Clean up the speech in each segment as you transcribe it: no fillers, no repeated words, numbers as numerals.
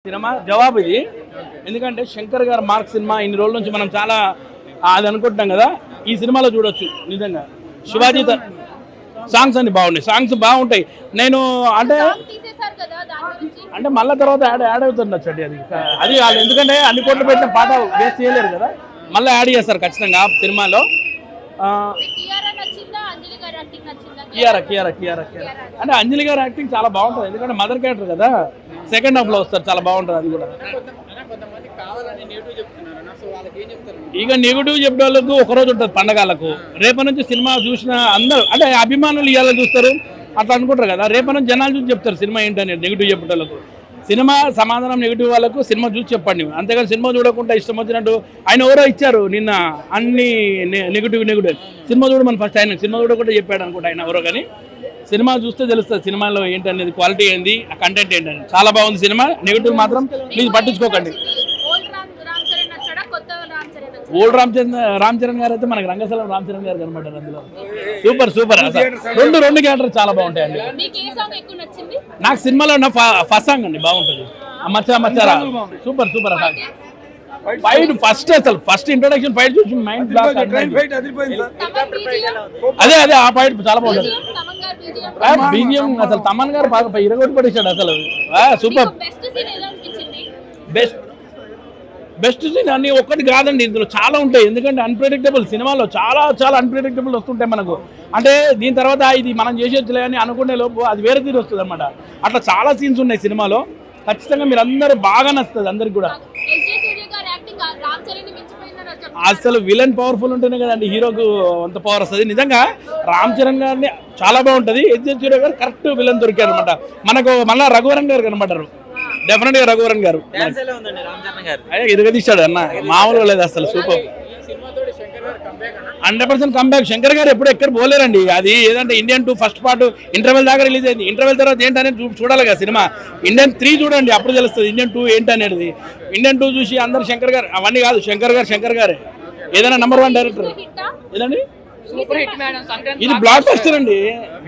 Cinema జవాబు ఇది. ఎందుకంటే శంకర్ గారు మార్క్ సినిమా ఇన్ని రోజుల నుంచి మనం చాలా అది అనుకుంటున్నాం కదా, ఈ సినిమాలో చూడొచ్చు నిజంగా. శివాజీ సాంగ్స్ అన్ని బాగున్నాయి, సాంగ్స్ బాగుంటాయి. నేను అంటే అంటే మళ్ళీ తర్వాత యాడ్ అవుతుండొచ్చు అండి అది వాళ్ళు, ఎందుకంటే అన్ని కోట్లు పెట్టిన పాట వేస్ట్ చేయలేరు కదా, మళ్ళీ యాడ్ చేస్తారు ఖచ్చితంగా సినిమాలో. కియారా అంటే అంజలి గారి యాక్టింగ్ చాలా బాగుంటుంది, ఎందుకంటే మదర్ క్యారెక్టర్ కదా, సెకండ్ హాఫ్ లో వస్తారు, చాలా బాగుంటుంది అది కూడా. ఇక నెగిటివ్ చెప్పే వాళ్ళకు ఒకరోజు ఉంటుంది పండగలకు, రేపటి నుంచి సినిమా చూసిన అందరూ అంటే అభిమానులు ఇవాళ చూస్తారు అట్లా అనుకుంటారు కదా, రేపటి నుంచి జనాలు చూసి చెప్తారు సినిమా ఏంటనేది. నెగిటివ్ చెప్పే వాళ్ళకు సినిమా సమాధానం, నెగిటివ్ వాళ్ళకు సినిమా చూసి చెప్పండి, అంతేగాని సినిమా చూడకుండా ఇష్టం వచ్చినట్టు. ఆయన ఎవరో ఇచ్చారు నిన్న అన్ని నెగిటివ్ సినిమా చూడమని ఫస్ట్ ఆయన సినిమా చూడకుండా చెప్పాడు అనుకుంటా ఆయన ఎవరో, కానీ సినిమా చూస్తే తెలుస్తుంది సినిమాలో ఏంటనేది, క్వాలిటీ ఏంది, ఆ కంటెంట్ ఏంటనేది. చాలా బాగుంది సినిమా, నెగిటివ్ మాత్రం ప్లీజ్ పట్టించుకోకండి. ఓల్డ్ రామ్ చరణ్ గారు అయితే మనకి రంగస్థలం రామ్ చరణ్ గారు కనబడ్డారు అందులో. సూపర్ రెండు క్యారెక్టర్ చాలా బాగుంటాయండి. నాకు సినిమాలో ఉన్న ఫస్ట్ సాంగ్ అండి బాగుంటుంది, మచ్చారా super song. Fight first introduction fight చూసి మైండ్ బ్లాక్. అదే ఆ ఫైట్ చాలా బాగుంటుంది. బీజిఎం అసలు తమన్ గారు బాగా ఇరగొట్టి పడేశాడు అసలు. సూపర్ బెస్ట్ సీన్ అన్ని ఒక్కటి కాదండి, ఇందులో చాలా ఉంటాయి. ఎందుకంటే అన్ప్రెడిక్టబుల్ సినిమాలో చాలా అన్ప్రెడిక్టబుల్ వస్తుంటాయి మనకు. అంటే దీని తర్వాత ఇది మనం చేసేది అని అనుకునే లోపు అది వేరే తీరు వస్తుంది అనమాట. అట్లా చాలా సీన్స్ ఉన్నాయి సినిమాలో, ఖచ్చితంగా మీరు అందరూ బాగా నచ్చుతుంది అందరికి కూడా. అసలు విలన్ పవర్ఫుల్ ఉంటేనే కదండి హీరోకు అంత పవర్ వస్తుంది. నిజంగా రామ్ చరణ్ గారిని చాలా బాగుంటుంది. ఎస్జే సూర్య గారు కరెక్ట్ విలన్ దొరికారు అనమాట మనకు. మళ్ళీ రఘువరన్ గారు కనబడ్డారు, డెఫినెట్ గా రఘువరన్ గారు ఎదుగదీశాడు అన్న, మామూలుగా లేదు అసలు. Super 100% comeback. శంకర్ గారు ఎప్పుడు ఎక్కడ పోలేరండి. అది ఏదంటే ఇండియన్ 2 ఫస్ట్ పార్ట్ ఇంటర్వెల్ దాకా రిలీజ్ అయింది. ఇంటర్వెల్ తర్వాత ఏంటనేది చూడాలి కదా సినిమా. ఇండియన్ 3 చూడండి, అప్పుడు తెలుస్తుంది ఇండియన్ 2 ఏంటనేది. ఇండియన్ 2 చూసి అందరు శంకర్ గారు అవన్నీ కాదు, శంకర్ గారే ఏదైనా నెంబర్ 1 డైరెక్టర్. ఏదండి ఇది బ్లాక్ బస్టర్ అండి,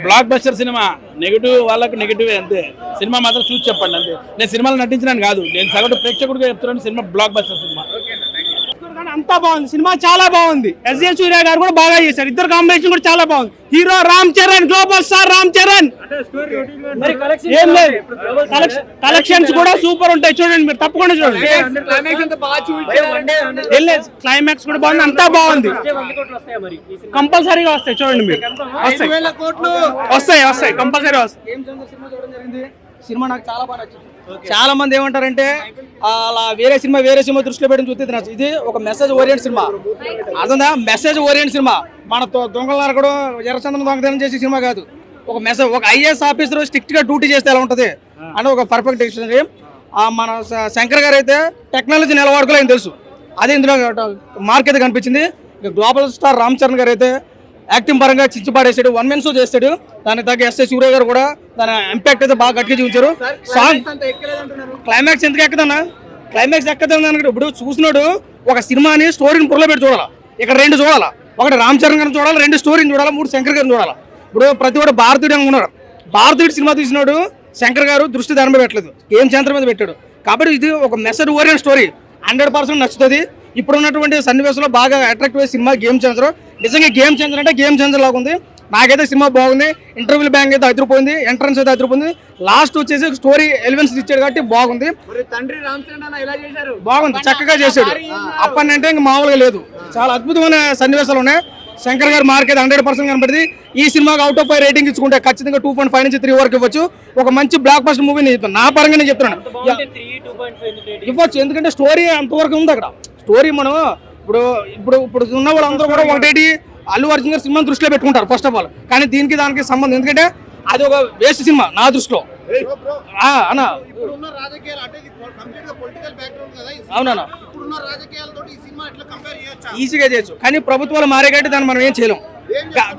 బ్లాక్ బస్టర్ సినిమా. నెగిటివ్ వాళ్ళకు నెగిటివ్ అంతే, సినిమా మాత్రం చూసి చెప్పండి అంతే. నేను సినిమాలో నటించినాను కాదు, నేను సగటు ప్రేక్షకుడిగా చెప్తున్నాను, సినిమా బ్లాక్ బస్టర్ సినిమా. అంతా బాగుంది, సినిమా చాలా బాగుంది. ఎస్జే సూర్య గారు కూడా బాగా చేశారు, ఇద్దరు కాంబినేషన్ కూడా చాలా బాగుంది. Hero Ram Charan, global star Ram Charan. ఏం లేదు, కలెక్షన్స్ కూడా సూపర్ ఉంటాయి, చూడండి మీరు తప్పకుండా చూడండి. క్లైమాక్స్ కూడా బాగుంది, అంతా బాగుంది. కంపల్సరీగా వస్తాయి, చూడండి మీరు. వస్తాయి కంపల్సరీ వస్తాయి. సినిమా నాకు చాలా బాగా నచ్చింది. చాలా మంది ఏమంటారంటే అలా వేరే సినిమా దృష్టిలో పెట్టి చూస్తే తినచ్చు. ఇది ఒక మెసేజ్ ఓరియంట్ సినిమా, అర్థందా? Message oriented cinema. మన దొంగల నరకడం, ఎర్రచంద్రం దొంగతనం చేసే సినిమా కాదు. ఒక మెసేజ్, ఒక ఐఏఎస్ ఆఫీసర్ స్ట్రిక్ట్ గా డ్యూటీ చేస్తే ఎలా ఉంటుంది అంటే ఒక పర్ఫెక్ట్ డిక్షనరీ. మన శంకర్ గారు అయితే టెక్నాలజీ నిలవాడుకోలేని తెలుసు, అదే ఇందులో మార్క్ అయితే కనిపించింది. ఇక గ్లోబల్ స్టార్ రామ్ చరణ్ గారు అయితే యాక్టింగ్ పరంగా చిచ్చు పాడేసాడు, 1 man show చేస్తాడు. దానికి తగ్గ ఎస్ఏ సూర్య గారు కూడా దాని ఇంపాక్ట్ అయితే బాగా గట్టిగా చూపించారు. సాంగ్ క్లైమాక్స్ ఎందుకు ఎక్కదన్నా, క్లైమాక్స్ ఎక్కదన్నా ఇప్పుడు చూసినాడు ఒక సినిమాని స్టోరీని పురలో పెట్టి చూడాలా. ఇక్కడ 2 చూడాలా, ఒకటి రామ్ చరణ్ గారిని చూడాలి, 2 స్టోరీని చూడాలి, 3 శంకర్ గారిని చూడాలి. ఇప్పుడు ప్రతి ఒక్కటి భారతీయుడు ఉన్నాడు, భారతీయుడు సినిమా తీసినాడు, శంకర్ గారు దృష్టి దాని మీద పెట్టలేదు, గేమ్ చేంజర్ మీద పెట్టాడు. కాబట్టి ఇది ఒక మెసేజ్ ఓరియంట్ స్టోరీ, 100% నచ్చుతుంది. ఇప్పుడు ఉన్నటువంటి సన్నివేశంలో బాగా అట్రాక్టివ్ సినిమా గేమ్ చేంజర్. నిజంగా గేమ్ చేంజర్ అంటే గేమ్ చేంజర్ లాగా ఉంది. నాకైతే సినిమా బాగుంది. ఇంటర్వ్యూల్ బ్యాంక్ అయితే అదిరిపోయింది, ఎంట్రన్స్ అయితే అదిరిపోయింది. లాస్ట్ వచ్చేసి స్టోరీ ఎలిమెంట్స్ ఇచ్చాడు కాబట్టి బాగుంది. బాగుంది, చక్కగా చేశాడు. అప్పనంటే ఇంకా మామూలుగా లేదు, చాలా అద్భుతమైన సన్నివేశాలు ఉన్నాయి. శంకర్ గారి మార్క్ అయితే 100% కనబడింది. ఈ సినిమాకి అవుట్ ఆఫ్ 5 రేటింగ్ ఇచ్చుకుంటే ఖచ్చితంగా 2.5 నుంచి 3 వరకు ఇవ్వచ్చు. ఒక మంచి బ్లాక్ బస్టర్ మూవీని నా పరంగా నేను చెప్తున్నాను ఇవ్వచ్చు, ఎందుకంటే స్టోరీ అంతవరకు ఉంది అక్కడ. స్టోరీ మనం ఇప్పుడు ఉన్న వాళ్ళందరూ కూడా ఒకటి అల్లు అర్జున్ గారి సినిమాని దృష్టిలో పెట్టుకుంటారు ఫస్ట్ ఆఫ్ ఆల్. కానీ దానికి సంబంధం, ఎందుకంటే అది ఒక వేస్ట్ సినిమా నా దృష్టిలో. అన్న అవునా, ఈజీగా చేయొచ్చు, కానీ ప్రభుత్వాలు మారే కాబట్టి దాన్ని మనం ఏం చేయలేం.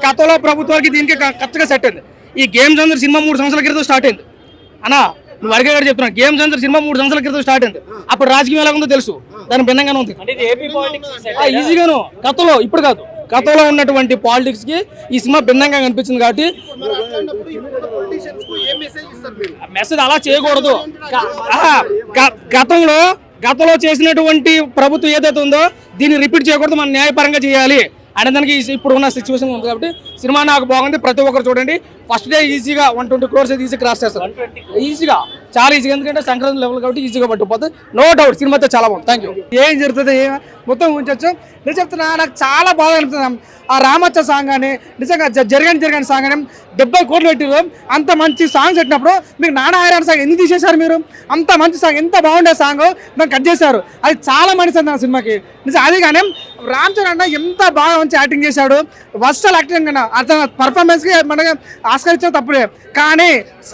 గతంలో ప్రభుత్వాలకి దీనికి ఖచ్చితంగా సెట్ అయింది. ఈ గేమ్ చేంజర్ సినిమా 3 సంవత్సరాల క్రితం స్టార్ట్ అయింది అన్నా. నువ్వు అడిగే గారు చెప్తున్నాను, గేమ్ చేంజర్ సినిమా 3 సంవత్సరాల క్రితం స్టార్ట్ అయింది. అప్పుడు రాజకీయం ఎలా ఉందో తెలుసు, దాని భిన్నంగానే ఉంది ఈజీగాను. గతంలో ఇప్పుడు కాదు, గతంలో ఉన్నటువంటి పాలిటిక్స్ కి ఈ సినిమా భిన్నంగా కనిపించింది కాబట్టి మెసేజ్ అలా చేయకూడదు. గతంలో చేసినటువంటి ప్రభుత్వం ఏదైతే ఉందో దీన్ని రిపీట్ చేయకూడదు, మనం న్యాయపరంగా చేయాలి అనే దానికి ఇప్పుడు ఉన్న సిచ్యువేషన్ ఉంది కాబట్టి సినిమా నాకు బాగుంది. ప్రతి ఒక్కరు చూడండి. ఫస్ట్ డే ఈజీగా 120 crores ఈజీ క్రాస్ చేస్తారు, ఈజీగా, చాలా ఈజీగా. ఎందుకంటే సంక్రాంతి లెవెల్ కాబట్టి ఈజీగా పట్టుకుపోతుంది. నో డౌట్ సినిమా అయితే చాలా బాగుంది. Thank you. ఏం జరుగుతుంది మొత్తం ఉంచొచ్చు. నేను చెప్తున్నా, నాకు చాలా బాగా అనిపిస్తుంది. ఆ రామచ్చ సాంగ్ కానీ నిజంగా జరగని సాంగ్ కానీ 70 కోట్లు పెట్టారు. అంత మంచి సాంగ్స్ పెట్టినప్పుడు మీకు నానా హైరాన్ సాంగ్ ఎందుకు తీసేశారు మీరు? అంత మంచి సాంగ్, ఎంత బాగుండే సాంగ్ మేము కట్ చేశారు. అది చాలా మంచి ఆ సినిమాకి నిజం. అది కానీ రామ్ చరణ్ అన్న ఎంత బాగా మంచి యాక్టింగ్ చేశాడు. వర్స్టల్ యాక్టింగ్ కన్నా అతను పర్ఫార్మెన్స్కి మనకి ఆస్కార్ ఇచ్చే తప్పుడే, కానీ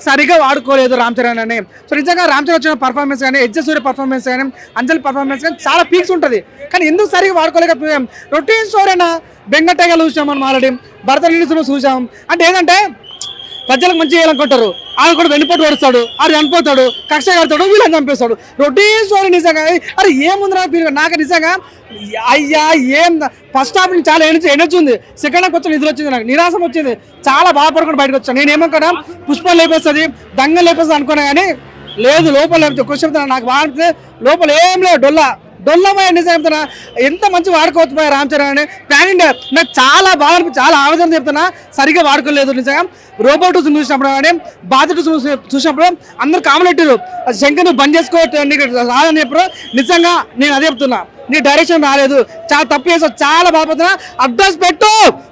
సరిగా వాడుకోలేదు రామ్ చరణ్ అని. సో నిజంగా రామ్ చరణ్ వచ్చిన పర్ఫార్మెన్స్ కానీ, ఎస్ జే సూర్య పర్ఫార్మెన్స్ కానీ, అంజలి పర్ఫార్మెన్స్ కానీ చాలా పీక్స్ ఉంటుంది. కానీ ఎందుకు సరిగా వాడుకోలేకపోయాం? రొటీన్ స్టోరీ అయినా బెంగటగా చూసాం మనం, ఆల్రెడీ భరత నిలుసులో చూసాం. అంటే ఏంటంటే ప్రజలకు మంచి చేయాలనుకుంటారు, ఆయన కూడా వెన్నుపోటు పడుస్తాడు, ఆడు చనిపోతాడు, కక్ష కడతాడు, వీళ్ళని చంపేస్తాడు. రొటీన్ స్టోరీ నిజంగా. అరే ఏముందిరా నాకు నిజంగా అయ్యా ఏం ఫస్ట్ హాఫ్ నుంచి చాలా ఎనర్జీ ఉంది. సెకండ్ హాఫ్ వచ్చి నిద్ర వచ్చింది, నాకు నిరాశం వచ్చింది. చాలా బాధపడుకుంటూ బయటకు వచ్చాను. నేను ఏమనుకున్నా పుష్పం లేపేస్తుంది, దంగం లేపేస్తుంది అనుకున్నా, కానీ లేదు, లోపల లేకపోతే క్వశ్చన్ నాకు బాగా అనిపిస్తుంది. లోపల ఏం లేదు, డొల్లమయ్య. నిజం చెప్తున్నా, ఎంత మంచి వాడుకోవచ్చు పోయా రామ్ చరణ్ అని. ప్యాన్ ఇండియా నాకు చాలా బాగా అనిపించింది, చాలా ఆవేదన చెప్తున్నా. సరిగ్గా వాడుకోలేదు నిజంగా. రోబోట్ చూసినప్పుడు కానీ బాధ్యత చూసినప్పుడు అందరు కామెంట్ పెట్టారు, శంకర్ నువ్వు బంద్ చేసుకో రాదని చెప్పారు. నిజంగా నేను అదే చెప్తున్నా, నీ డైరెక్షన్ రాలేదు, చాలా తప్పు చేసావు, చాలా బాధపడుతున్నా. అడ్రస్ పెట్టు,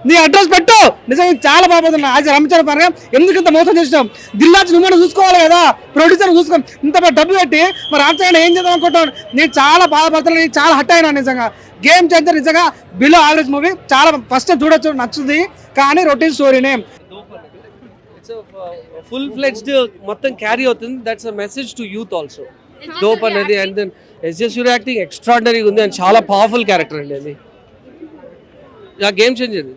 నీ అడ్రస్ పెట్టు. నిజంగా చాలా బాధపడుతున్నా. అది రమచరణ్ పరంగా ఎందుకు ఇంత మోసం చేసినాం? దిల్లాజ్ నువ్వు చూసుకోవాలి కదా, ప్రొడ్యూసర్ చూసుకో. ఇంత డబ్బు పెట్టి మరి రామ్ చరణ్ ఏం చేద్దాం అనుకుంటాను. నేను చాలా బాధపడుతున్నా, నేను చాలా హట్ అయినా. నిజంగా గేమ్ చేంజర్, నిజంగా బిలో యావరేజ్ మూవీ. చాలా ఫస్ట్ టైం చూడొచ్చు, నచ్చుతుంది, కానీ రొటీన్ స్టోరీనే. ఫుల్ ఫ్లెడ్జ్డ్ మొత్తం క్యారీ అవుతుంది. That's a message to youth also. Dope అనేది. And then S J Surya acting ఎక్స్ట్రాడినరీగా ఉంది అండ్ చాలా పవర్ఫుల్ క్యారెక్టర్ అండి అది. గేమ్ చేంజర్,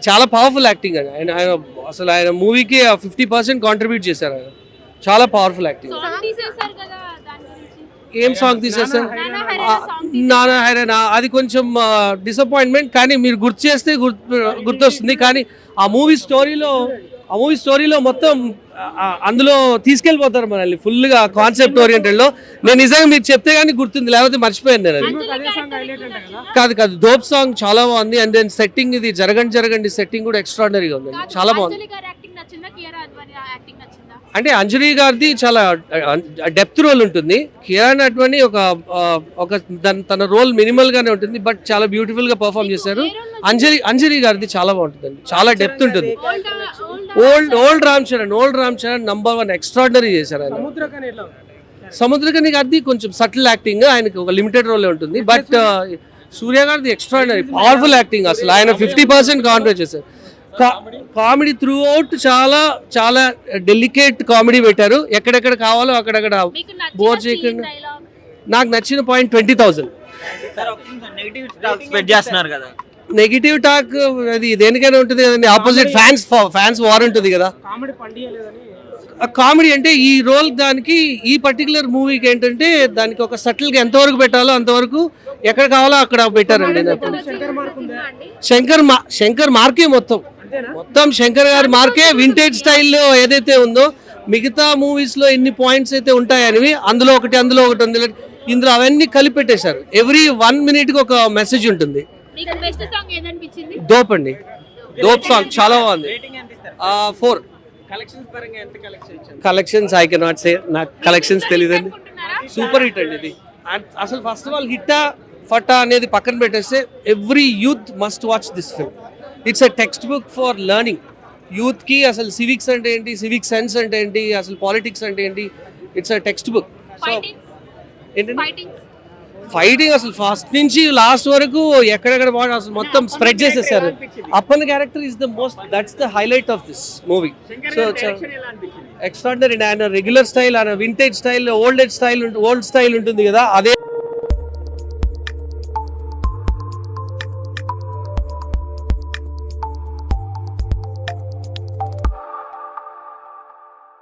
చాలా పవర్ఫుల్ యాక్టింగ్ అండి. ఆయన అసలు ఆయన మూవీకి 50% కాంట్రిబ్యూట్ చేశారు. ఆయన చాలా పవర్ఫుల్ యాక్టింగ్. ఏం సాంగ్ తీసేస్తారు? నానా హైరానా, అది కొంచెం డిసప్పాయింట్మెంట్, కానీ మీరు గుర్తు చేస్తే గుర్తొస్తుంది. కానీ ఆ మూవీ స్టోరీలో మొత్తం అందులో తీసుకెళ్ళిపోతారు మనల్ని ఫుల్గా కాన్సెప్ట్ ఓరియంటెడ్లో. నేను నిజంగా మీరు చెప్తే కానీ గుర్తుంది, లేకపోతే మర్చిపోయాను నేను. అది కాదు, డోప్ సాంగ్ చాలా బాగుంది. అండ్ దెన్ సెట్టింగ్, ఇది జరగండి సెట్టింగ్ కూడా ఎక్స్ట్రాడినరీగా ఉంది, చాలా బాగుంది. అంటే అంజలి గారిది చాలా డెప్త్ రోల్ ఉంటుంది. కిరణ్ అడ్వాణి ఒక తన రోల్ మినిమల్ గానే ఉంటుంది, బట్ చాలా బ్యూటిఫుల్ గా పర్ఫామ్ చేశారు. అంజలి గారిది చాలా బాగుంటుంది, చాలా డెప్త్ ఉంటుంది. ఓల్డ్ రామ్ చరణ్ #1 ఎక్స్ట్రాడినరీ చేశారు ఆయన. సముద్రకని గారిది కొంచెం సటిల్ యాక్టింగ్, ఆయనకి ఒక లిమిటెడ్ రోల్ ఉంటుంది. బట్ సూర్య గారిది ఎక్స్ట్రాడినరీ పవర్ఫుల్ యాక్టింగ్. అసలు ఆయన 50% కాంట్రిబ్యూట్ చేశారు. కామెడీ త్రూ అవుట్ చాలా డెలికేట్ కామెడీ పెట్టారు. ఎక్కడెక్కడ కావాలో అక్కడక్కడ బోర్ చేయకుండా. నాకు నచ్చిన పాయింట్ 20,000. నెగిటివ్ టాక్ అది దేనికైనా ఉంటుంది కదండి. ఆపోజిట్ ఫ్యాన్స్ వార్ ఉంటుంది కదా. కామెడీ అంటే ఈ రోల్ దానికి, ఈ పర్టికులర్ మూవీకి ఏంటంటే దానికి ఒక సటిల్గా ఎంతవరకు పెట్టాలో అంతవరకు, ఎక్కడ కావాలో అక్కడ పెట్టారండి. శంకర్ మార్కే మొత్తం శంకర్ గారి మార్కే. వింటేజ్ స్టైల్లో ఏదైతే ఉందో మిగతా మూవీస్ లో ఎన్ని పాయింట్స్ అయితే ఉంటాయనివి అందులో ఒకటి ఉంది. ఇందులో అవన్నీ కలిపి పెట్టేశారు. ఎవ్రీ 1 minute కి ఒక మెసేజ్ ఉంటుంది. డోప్ అండి, డోప్ సాంగ్ చాలా బాగుంది. 4 కలెక్షన్స్ ఐ కెనాట్ సే, నాకు కలెక్షన్స్ తెలియదండి. సూపర్ హిట్ అండి ఇది. అసలు ఫస్ట్ ఆఫ్ ఆల్ హిట్టా ఫటా అనేది పక్కన పెట్టేస్తే every youth must watch this film. It's a text book for learning. యూత్కి అసలు సివిక్స్ అంటే ఏంటి, సివిక్ సెన్స్ అంటే ఏంటి, అసలు పాలిటిక్స్ అంటే ఏంటి, it's a text book. So ఏంటంటే ఫైటింగ్ అసలు ఫస్ట్ నుంచి లాస్ట్ వరకు ఎక్కడెక్కడ అసలు మొత్తం స్ప్రెడ్ చేసేసారు. Upon character is the most, that's the highlight of this movie. So extraordinary. ఆయన రెగ్యులర్ స్టైల్, ఆయన వింటేజ్ స్టైల్, ఓల్డ్ స్టైల్ ఉంటుంది కదా, అదే